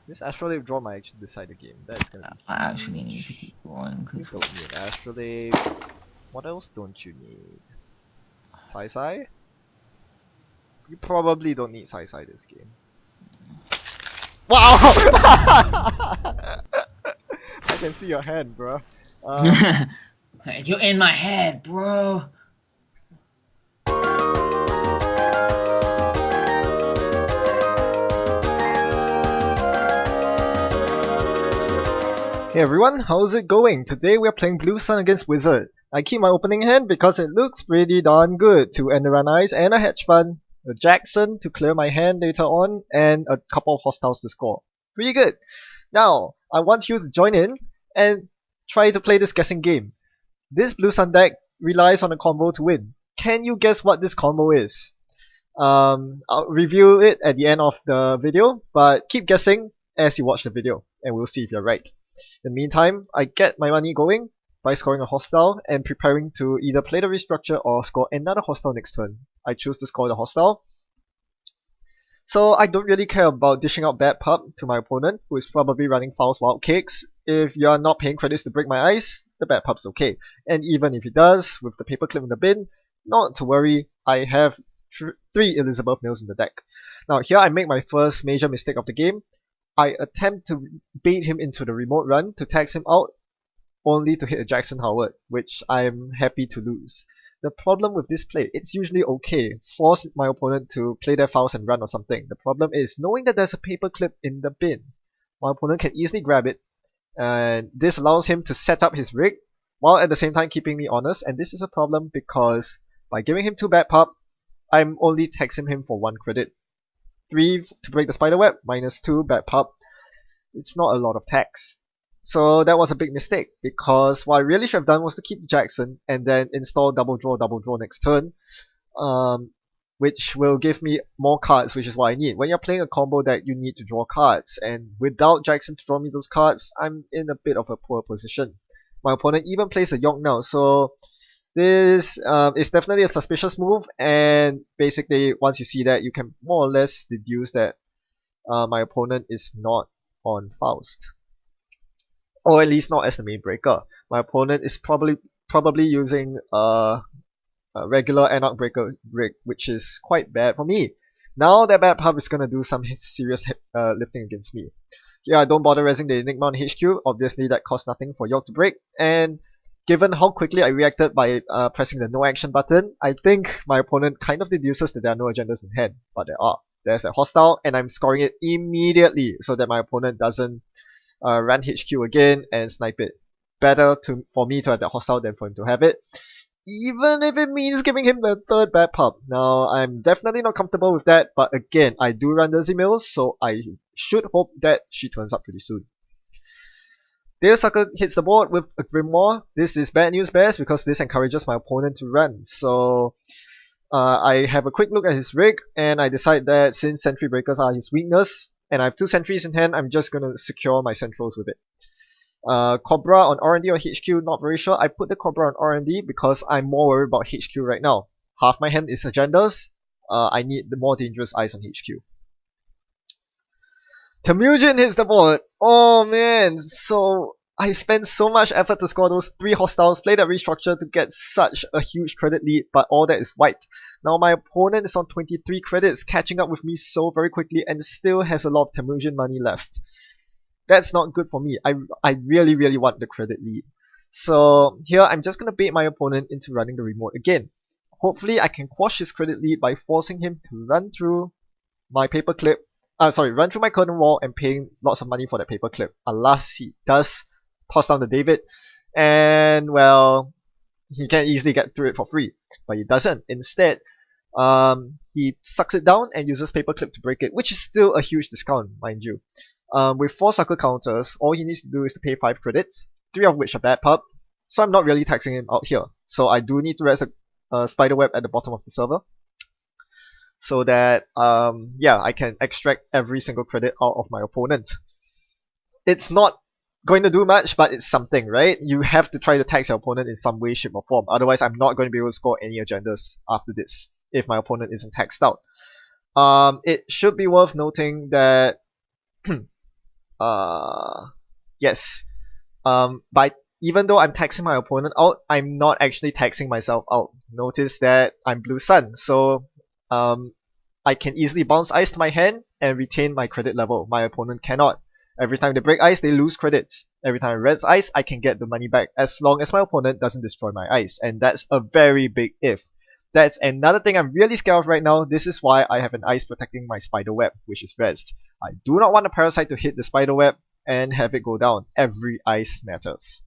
This astrolabe draw might actually decide the game. That's gonna be I actually need to huge. keep drawing You because don't need astrolabe. What else don't you need? Sai? You probably don't need Sai this game. Wow! I can see your hand, bro. you're in my head, bro. Hey everyone, how's it going? Today we're playing Blue Sun against Wizard. I keep my opening hand because it looks pretty darn good. 2 Enderun Eyes and a Hedge Fund, a Jackson to clear my hand later on, and a couple of hostiles to score. Pretty good. Now, I want you to join in and try to play this guessing game. This Blue Sun deck relies on a combo to win. Can you guess what this combo is? I'll review it at the end of the video, but keep guessing as you watch the video, and we'll see if you're right. In the meantime, I get my money going by scoring a hostile and preparing to either play the restructure or score another hostile next turn. I choose to score the hostile. So I don't really care about dishing out bad pub to my opponent, who is probably running Fowl's Wild Cakes. If you're not paying credits to break my ice, the bad pub's okay. And even if he does, with the paperclip in the bin, not to worry, I have 3 Elizabeth nails in the deck. Now here I make my first major mistake of the game. I attempt to bait him into the remote run to tax him out, only to hit a Jackson Howard, which I am happy to lose. The problem with this play, it's usually okay, force my opponent to play their fouls and run or something. The problem is, knowing that there's a paperclip in the bin, my opponent can easily grab it, and this allows him to set up his rig, while at the same time keeping me honest, and this is a problem because by giving him 2 bad pub, I'm only taxing him for 1 credit. 3 to break the spiderweb, minus 2 bad pub. It's not a lot of tax. So that was a big mistake, because what I really should have done was to keep Jackson and then install double draw next turn, which will give me more cards, which is what I need. When you're playing a combo deck, you need to draw cards, and without Jackson to draw me those cards, I'm in a bit of a poor position. My opponent even plays a Yonk now, so this is definitely a suspicious move, and basically once you see that, you can more or less deduce that my opponent is not on Faust, or at least not as the main breaker. My opponent is probably using a regular Anarch breaker rig, which is quite bad for me. Now that bad pub is gonna do some serious lifting against me. Yeah, don't bother raising the Enigma on HQ. Obviously, that costs nothing for York to break, and given how quickly I reacted by pressing the no action button, I think my opponent kind of deduces that there are no agendas in hand, but there are. There's a hostile, and I'm scoring it immediately so that my opponent doesn't run HQ again and snipe it. Better for me to have that hostile than for him to have it, even if it means giving him the 3rd bad pub. Now, I'm definitely not comfortable with that, but again, I do run the Z-Mills, so I should hope that she turns up pretty soon. Sucker hits the board with a Grimoire. This is bad news bears because this encourages my opponent to run. So I have a quick look at his rig, and I decide that since sentry breakers are his weakness, and I have 2 sentries in hand, I'm just gonna secure my centrals with it. Cobra on R&D or HQ, not very sure. I put the Cobra on R&D because I'm more worried about HQ right now. Half my hand is agendas. I need the more dangerous eyes on HQ. Temujin hits the board. Oh man, so I spent so much effort to score those 3 hostiles, play that restructure to get such a huge credit lead, but all that is wiped. Now my opponent is on 23 credits, catching up with me so very quickly, and still has a lot of Temujin money left. That's not good for me. I really want the credit lead. So here I'm just gonna bait my opponent into running the remote again. Hopefully I can quash his credit lead by forcing him to run through my paperclip. Run through my curtain wall and paying lots of money for that paperclip. Unless he does toss down the David, and well, he can easily get through it for free. But he doesn't. Instead, he sucks it down and uses paperclip to break it, which is still a huge discount, mind you. With 4 sucker counters, all he needs to do is to pay 5 credits, 3 of which are bad pub, so I'm not really taxing him out here. So I do need to rest a spiderweb at the bottom of the server, so that yeah, I can extract every single credit out of my opponent. It's not going to do much, but it's something, right? You have to try to tax your opponent in some way, shape, or form. Otherwise, I'm not going to be able to score any agendas after this if my opponent isn't taxed out. It should be worth noting that Yes. By even though I'm taxing my opponent out, I'm not actually taxing myself out. Notice that I'm blue sun, so um, I can easily bounce ice to my hand and retain my credit level. My opponent cannot. Every time they break ice, they lose credits. Every time I res ice, I can get the money back as long as my opponent doesn't destroy my ice. And that's a very big if. That's another thing I'm really scared of right now. This is why I have an ice protecting my spider web, which is resed. I do not want a parasite to hit the spider web and have it go down. Every ice matters.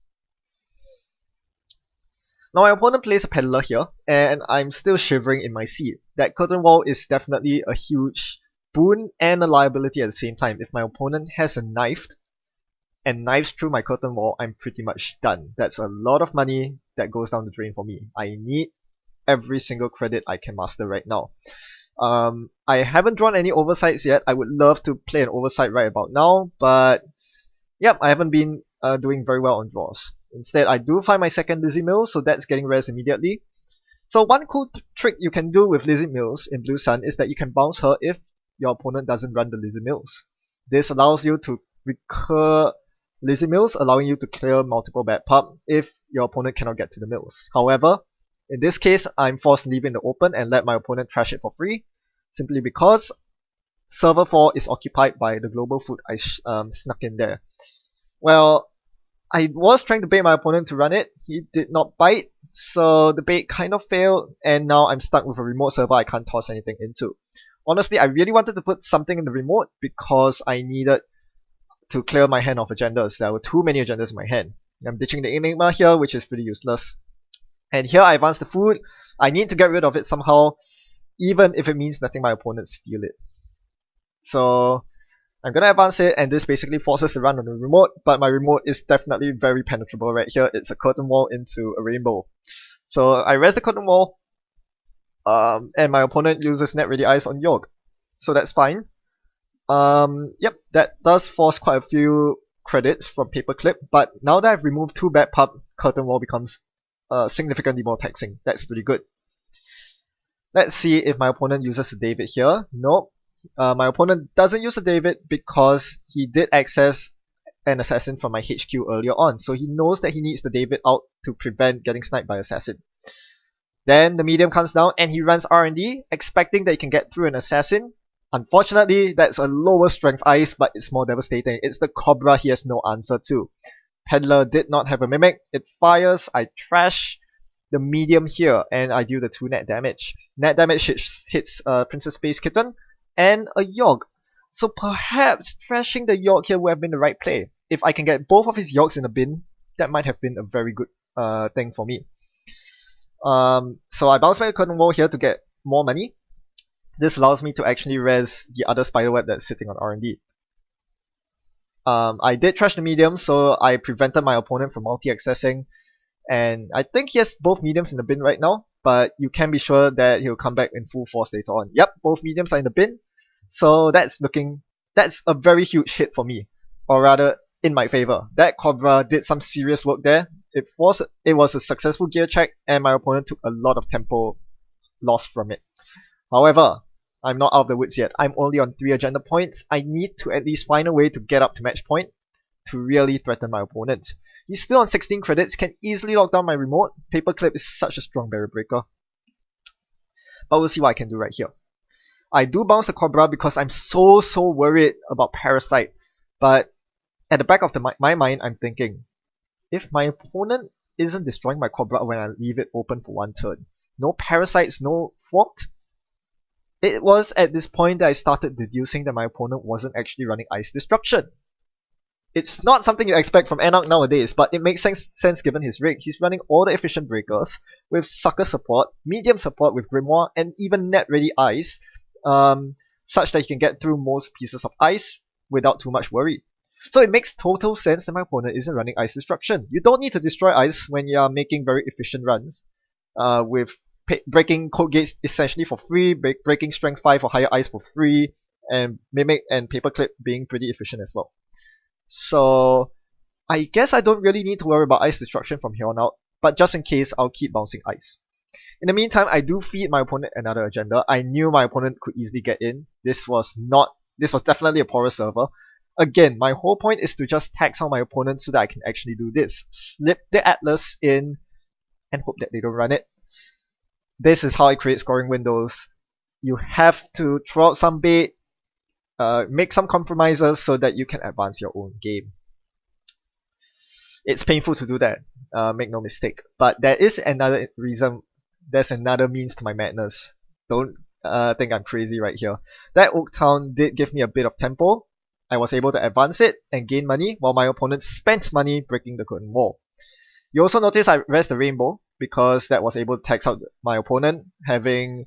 Now my opponent plays a peddler here, and I'm still shivering in my seat. That curtain wall is definitely a huge boon and a liability at the same time. If my opponent has a knifed and knives through my curtain wall, I'm pretty much done. That's a lot of money that goes down the drain for me. I need every single credit I can master right now. I haven't drawn any oversights yet. I would love to play an oversight right about now, but yep, I haven't been doing very well on draws. Instead, I do find my second Lizzie Mills, so that's getting res immediately. So one cool trick you can do with Lizzie Mills in Blue Sun is that you can bounce her if your opponent doesn't run the Lizzie Mills. This allows you to recur Lizzie Mills, allowing you to clear multiple bad pub if your opponent cannot get to the mills. However, in this case, I'm forced to leave it in the open and let my opponent trash it for free, simply because server 4 is occupied by the global food I snuck in there. Well, I was trying to bait my opponent to run it. He did not bite, so the bait kind of failed, and now I'm stuck with a remote server I can't toss anything into. Honestly, I really wanted to put something in the remote because I needed to clear my hand of agendas. There were too many agendas in my hand. I'm ditching the Enigma here, which is pretty useless. And here I advance the food. I need to get rid of it somehow, even if it means letting my opponent steal it. So I'm gonna advance it, and this basically forces the run on the remote, but my remote is definitely very penetrable right here. It's a curtain wall into a rainbow. So I res the curtain wall, and my opponent uses net ready ice on Yogg. So that's fine. Yep, that does force quite a few credits from Paperclip, but now that I've removed 2 bad pub, curtain wall becomes significantly more taxing. That's pretty good. Let's see if my opponent uses a David here. Nope. My opponent doesn't use a David because he did access an assassin from my HQ earlier on, so he knows that he needs the David out to prevent getting sniped by assassin. Then the medium comes down and he runs R&D, expecting that he can get through an assassin. Unfortunately, that's a lower strength ice, but it's more devastating. It's the Cobra he has no answer to. Peddler did not have a mimic. It fires, I trash the medium here, and I deal the 2 net damage. Net damage hits Princess Space Kitten and a Yogg. So perhaps trashing the Yogg here would have been the right play. If I can get both of his Yoggs in a bin, that might have been a very good thing for me. So I bounce back the curtain wall here to get more money. This allows me to actually res the other spiderweb that's sitting on R&D. I did trash the medium, so I prevented my opponent from multi-accessing, and I think he has both mediums in the bin right now, but you can be sure that he'll come back in full force later on. Yep, both mediums are in the bin, so that's a very huge hit for me, or rather in my favor. That Cobra did some serious work there. It was a successful gear check, and my opponent took a lot of tempo loss from it. However, I'm not out of the woods yet. I'm only on 3 agenda points. I need to at least find a way to get up to match point to really threaten my opponent. He's still on 16 credits, can easily lock down my remote. Paperclip is such a strong barrier breaker. But we'll see what I can do right here. I do bounce the Cobra because I'm so worried about Parasite. But at the back of my mind, I'm thinking, if my opponent isn't destroying my Cobra when I leave it open for 1 turn, no Parasites, no Forked, it was at this point that I started deducing that my opponent wasn't actually running Ice Destruction. It's not something you expect from Anarch nowadays, but it makes sense given his rig. He's running all the efficient breakers with Sucker support, medium support with Grimoire, and even net ready Ice, such that he can get through most pieces of Ice without too much worry. So it makes total sense that my opponent isn't running Ice Destruction. You don't need to destroy Ice when you are making very efficient runs, with breaking code gates essentially for free, breaking strength 5 or higher ice for free, and Mimic and Paperclip being pretty efficient as well. So I guess I don't really need to worry about ice destruction from here on out, but just in case, I'll keep bouncing ice. In the meantime, I do feed my opponent another agenda. I knew my opponent could easily get in. This was definitely a porous server. Again, my whole point is to just tax out my opponent so that I can actually do this. Slip the Atlas in and hope that they don't run it. This is how I create scoring windows. You have to throw out some bait, make some compromises so that you can advance your own game. It's painful to do that, make no mistake. But there is another reason, there's another means to my madness. Don't think I'm crazy right here. That Oak Town did give me a bit of tempo. I was able to advance it and gain money while my opponent spent money breaking the curtain wall. You also notice I rest the Rainbow because that was able to tax out my opponent, having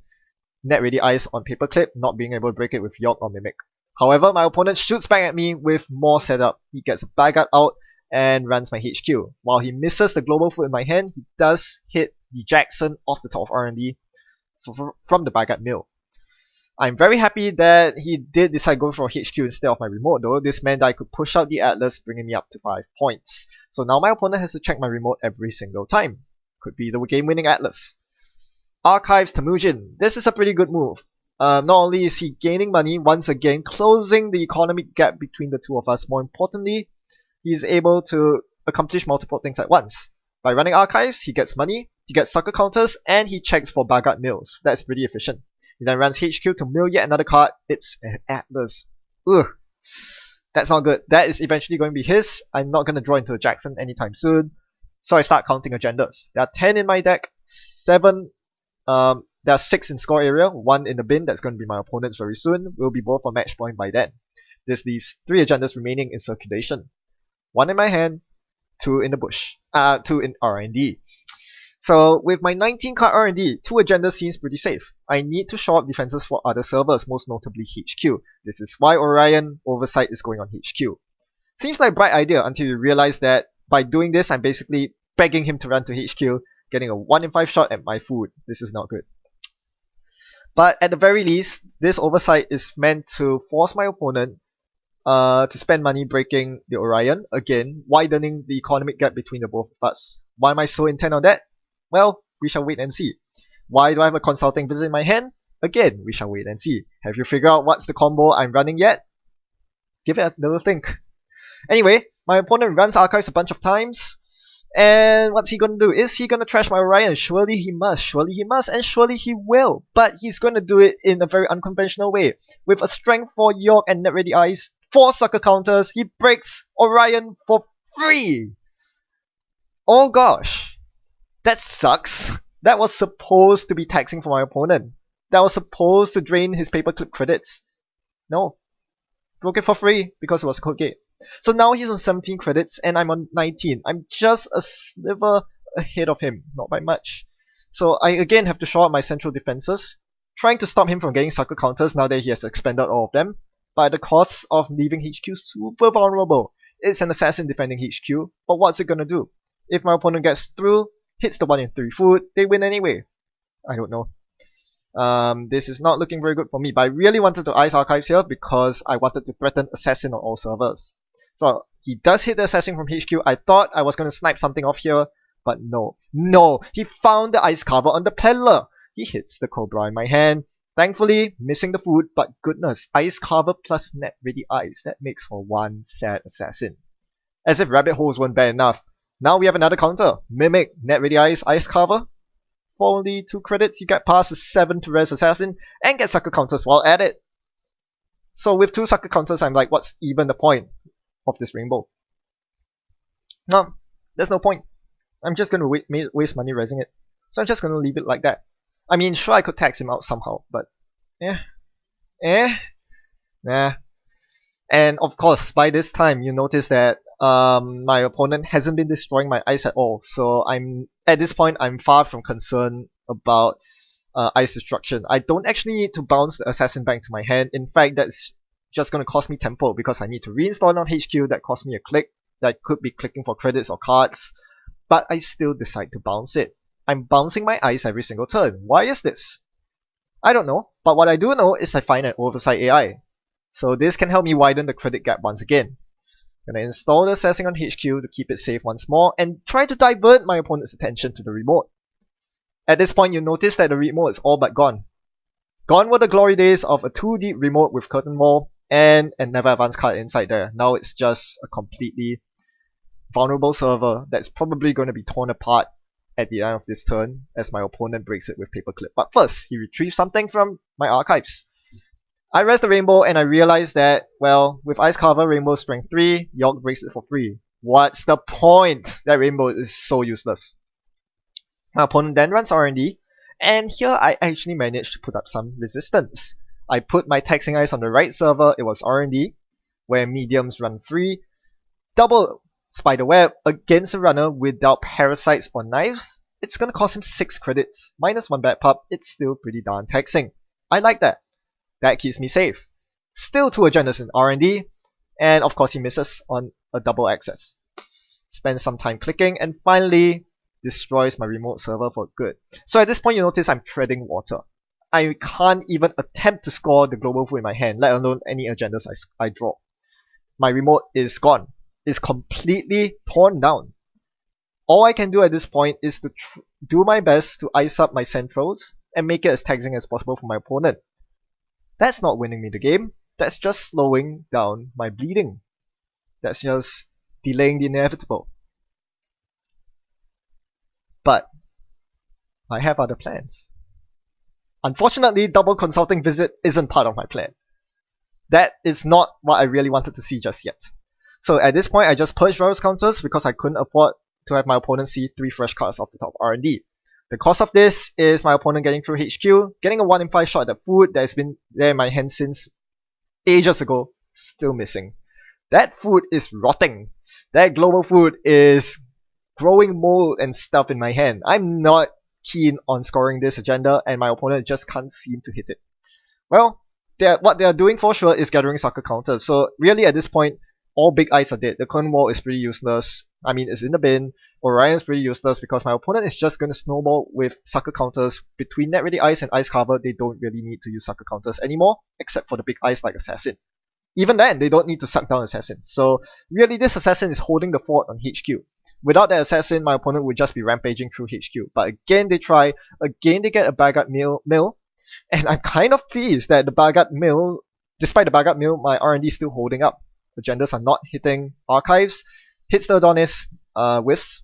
net ready eyes on paperclip, not being able to break it with York or Mimic. However, my opponent shoots back at me with more setup. He gets a Bagat out and runs my HQ. While he misses the global foot in my hand, he does hit the Jackson off the top of R&D from the Bagat mill. I'm very happy that he did decide going for HQ instead of my remote though. This meant that I could push out the Atlas, bringing me up to 5 points. So now my opponent has to check my remote every single time. Could be the game-winning Atlas. Archives Temujin. This is a pretty good move. Not only is he gaining money, once again closing the economic gap between the two of us, more importantly, he's able to accomplish multiple things at once. By running Archives, he gets money, he gets sucker counters, and he checks for Bagat mills. That's pretty efficient. He then runs HQ to mill yet another card. It's an Atlas. Ugh. That's not good. That is eventually going to be his. I'm not going to draw into a Jackson anytime soon. So I start counting agendas. There are 10 in my deck, 7 there are 6 in score area, 1 in the bin, that's going to be my opponent's very soon. We'll be both on match point by then. This leaves 3 agendas remaining in circulation. 1 in my hand, 2 in the bush. 2 in R&D. So with my 19 card R&D, 2 agendas seems pretty safe. I need to shore up defenses for other servers, most notably HQ. This is why Orion Oversight is going on HQ. Seems like a bright idea until you realize that by doing this, I'm basically begging him to run to HQ, getting a 1 in 5 shot at my food. This is not good. But at the very least, this Oversight is meant to force my opponent to spend money breaking the Orion, again, widening the economic gap between the both of us. Why am I so intent on that? Well, we shall wait and see. Why do I have a Consulting Visit in my hand? Again, we shall wait and see. Have you figured out what's the combo I'm running yet? Give it a little think. Anyway, my opponent runs Archives a bunch of times. And what's he gonna do? Is he gonna trash my Orion? Surely he must, and surely he will. But he's gonna do it in a very unconventional way. With a Strength 4 York and Net Ready Eyes, 4 sucker counters, he breaks Orion for free! Oh gosh. That sucks. That was supposed to be taxing for my opponent. That was supposed to drain his paperclip credits. No. Broke it for free because it was a code gate. So now he's on 17 credits and I'm on 19. I'm just a sliver ahead of him, not by much. So I again have to shore up my central defenses, trying to stop him from getting sucker counters now that he has expended all of them, but at the cost of leaving HQ super vulnerable. It's an assassin defending HQ, but what's it gonna do? If my opponent gets through, hits the 1 in 3 food, they win anyway. I don't know. This is not looking very good for me, but I really wanted to ice Archives here because I wanted to threaten Assassin on all servers. So he does hit the Assassin from HQ. I thought I was going to snipe something off here, but no. No! He found the ice cover on the Peddler! He hits the Cobra in my hand. Thankfully, missing the food, but goodness, ice cover plus net ready ice. That makes for one sad Assassin. As if rabbit holes weren't bad enough. Now we have another counter. Mimic, net ready ice cover. For only 2 credits, you get past a 7 to res Assassin and get sucker counters while at it. So with 2 sucker counters, I'm like, what's even the point of this Rainbow? No, there's no point. I'm just gonna waste money resing it. So I'm just gonna leave it like that. I mean, sure I could tax him out somehow, but nah. And of course, by this time, you notice that my opponent hasn't been destroying my ice at all. So at this point, I'm far from concerned about ice destruction. I don't actually need to bounce the Assassin back to my hand. In fact, that's just going to cost me tempo because I need to reinstall it on HQ. That cost me a click. That could be clicking for credits or cards. But I still decide to bounce it. I'm bouncing my ice every single turn. Why is this? I don't know. But what I do know is I find an Oversight AI. So this can help me widen the credit gap once again. I'm gonna install the Assassin on HQ to keep it safe once more and try to divert my opponent's attention to the remote. At this point, you notice that the remote is all but gone. Gone were the glory days of a 2 deep remote with curtain wall and a never advanced card inside there. Now it's just a completely vulnerable server that's probably going to be torn apart at the end of this turn as my opponent breaks it with paperclip. But first, he retrieves something from my archives. I rest the rainbow and I realize that, well, with Ice Carver, Rainbow Strength 3, York breaks it for free. What's the point? That rainbow is so useless. My opponent then runs R&D, and here I actually managed to put up some resistance. I put my Taxing Ice on the right server, it was R&D, where mediums run free. Double Spiderweb against a runner without parasites or knives. It's gonna cost him 6 credits. Minus 1 bad pup, it's still pretty darn taxing. I like that. That keeps me safe. Still 2 agendas in R&D, and of course he misses on a double access. Spends some time clicking, and finally destroys my remote server for good. So at this point you notice I'm treading water. I can't even attempt to score the global food in my hand, let alone any agendas I draw. My remote is gone. It's completely torn down. All I can do at this point is to do my best to ice up my centrals and make it as taxing as possible for my opponent. That's not winning me the game, that's just slowing down my bleeding. That's just delaying the inevitable. But I have other plans. Unfortunately, double consulting visit isn't part of my plan. That is not what I really wanted to see just yet. So at this point, I just purged various counters because I couldn't afford to have my opponent see 3 fresh cards off the top of R&D. The cost of this is my opponent getting through HQ, getting a 1 in 5 shot at food that has been there in my hand since ages ago, still missing. That food is rotting. That global food is growing mold and stuff in my hand. I'm not keen on scoring this agenda, and my opponent just can't seem to hit it. Well, what they are doing for sure is gathering sucker counters. So really at this point, all big ice are dead. The Clone Wall is pretty useless. I mean, it's in the bin. Orion's pretty useless because my opponent is just going to snowball with sucker counters. Between Net Ready Ice and Ice Carver, they don't really need to use sucker counters anymore, except for the big ice like Assassin. Even then, they don't need to suck down Assassins. So really, this Assassin is holding the fort on HQ. Without that Assassin, my opponent would just be rampaging through HQ. But again, they try. Again, they get a Bagat mill. And I'm kind of pleased that the Bagat mill, despite the Bagat mill, my R&D is still holding up. Agendas are not hitting archives. Hits the Adonis, whiffs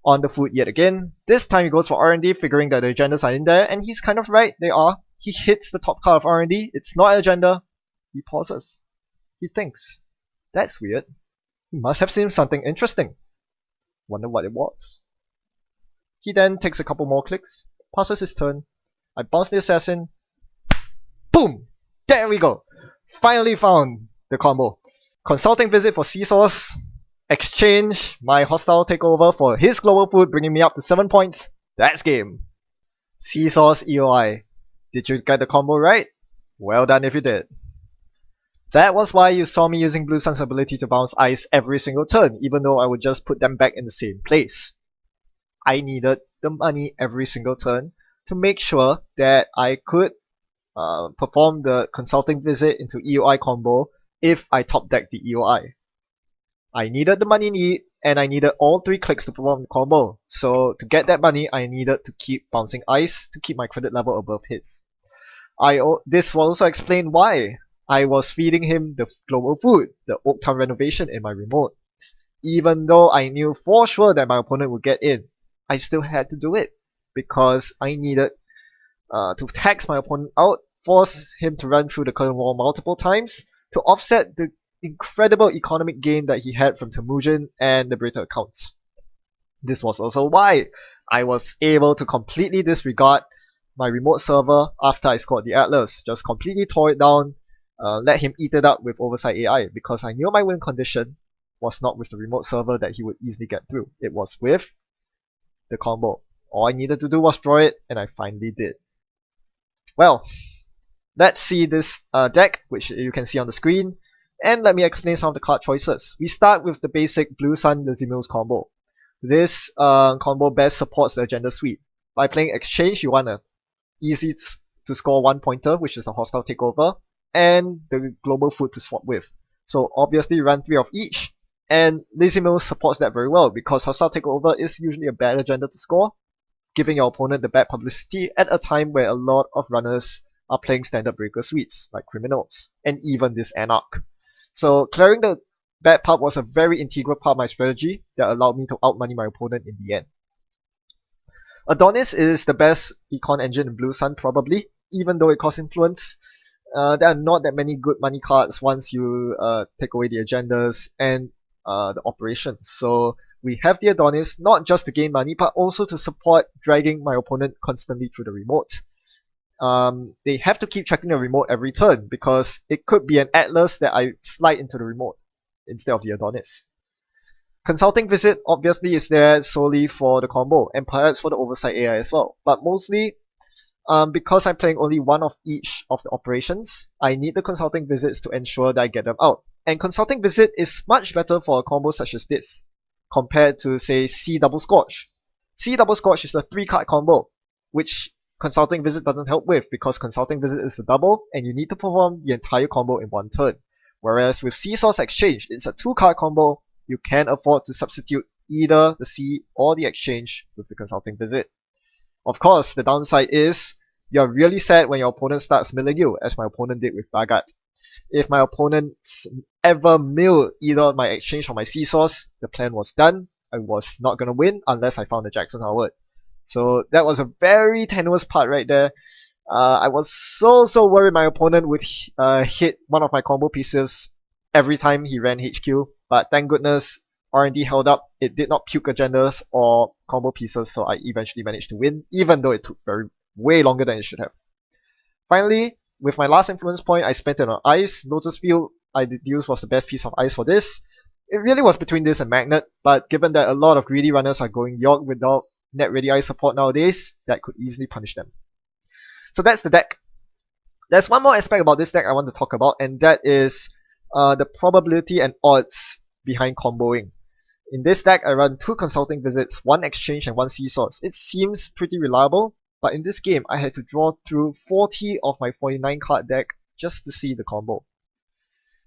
on the foot yet again. This time he goes for R&D, figuring that the agendas are in there, and he's kind of right, they are. He hits the top card of R&D, it's not an agenda. He pauses. He thinks. That's weird. He must have seen something interesting. Wonder what it was. He then takes a couple more clicks, passes his turn. I bounce the assassin. Boom! There we go! Finally found the combo. Consulting visit for Seesaws. Exchange my hostile takeover for his global food, bringing me up to 7 points. That's game. Seesaws EOI. Did you get the combo right? Well done if you did. That was why you saw me using Blue Sun's ability to bounce ice every single turn, even though I would just put them back in the same place. I needed the money every single turn to make sure that I could perform the consulting visit into EOI combo if I top deck the EOI. I needed the money need, and I needed all 3 clicks to perform the combo. So to get that money, I needed to keep bouncing ice to keep my credit level above his. This will also explain why I was feeding him the global food, the Oaktown renovation in my remote. Even though I knew for sure that my opponent would get in, I still had to do it because I needed to tax my opponent out, force him to run through the curtain wall multiple times to offset the incredible economic gain that he had from Temujin and Liberator accounts. This was also why I was able to completely disregard my remote server after I scored the Atlas. Just completely tore it down, let him eat it up with Oversight AI, because I knew my win condition was not with the remote server that he would easily get through. It was with the combo. All I needed to do was draw it, and I finally did. Well, let's see this deck, which you can see on the screen, and let me explain some of the card choices. We start with the basic Blue Sun Lizzie Mills combo. This combo best supports the agenda suite. By playing Exchange, you want a easy to score 1 pointer, which is a hostile takeover, and the global food to swap with. So obviously run 3 of each, and Lizzie Mills supports that very well because hostile takeover is usually a bad agenda to score, giving your opponent the bad publicity at a time where a lot of runners are playing standard breaker suites, like criminals, and even this Anarch. So clearing the bad part was a very integral part of my strategy that allowed me to outmoney my opponent in the end. Adonis is the best econ engine in Blue Sun probably, even though it costs influence. There are not that many good money cards once you take away the agendas and the operations. So we have the Adonis not just to gain money, but also to support dragging my opponent constantly through the remote. They have to keep checking the remote every turn because it could be an Atlas that I slide into the remote instead of the Adonis. Consulting Visit obviously is there solely for the combo and perhaps for the oversight AI as well, but mostly because I'm playing only one of each of the operations, I need the Consulting Visits to ensure that I get them out. And Consulting Visit is much better for a combo such as this, compared to say C Double Scorch. C Double Scorch is a 3-card combo, which Consulting Visit doesn't help with because Consulting Visit is a double and you need to perform the entire combo in one turn. Whereas with Seesaw's Exchange, it's a 2-card combo, you can afford to substitute either the C or the Exchange with the Consulting Visit. Of course, the downside is you're really sad when your opponent starts milling you, as my opponent did with Bagat. If my opponent ever milled either my Exchange or my Seesaws, the plan was done. I was not going to win unless I found a Jackson Howard. So that was a very tenuous part right there. I was so worried my opponent would hit one of my combo pieces every time he ran HQ, but thank goodness R&D held up. It did not puke agendas or combo pieces, so I eventually managed to win, even though it took way longer than it should have. Finally, with my last influence point, I spent it on Ice. Lotus Field I deduced was the best piece of Ice for this. It really was between this and Magnet, but given that a lot of greedy runners are going York without net ready Ice support nowadays, that could easily punish them. So that's the deck. There's one more aspect about this deck I want to talk about, and that is the probability and odds behind comboing. In this deck, I run 2 Consulting Visits, 1 Exchange and 1 Seesaws. It seems pretty reliable, but in this game, I had to draw through 40 of my 49 card deck just to see the combo.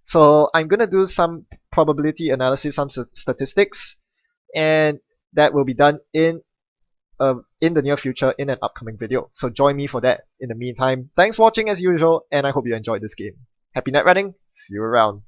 So I'm going to do some probability analysis, some statistics, and that will be done in the near future in an upcoming video. So join me for that. In the meantime, thanks for watching as usual, and I hope you enjoyed this game. Happy net running, see you around.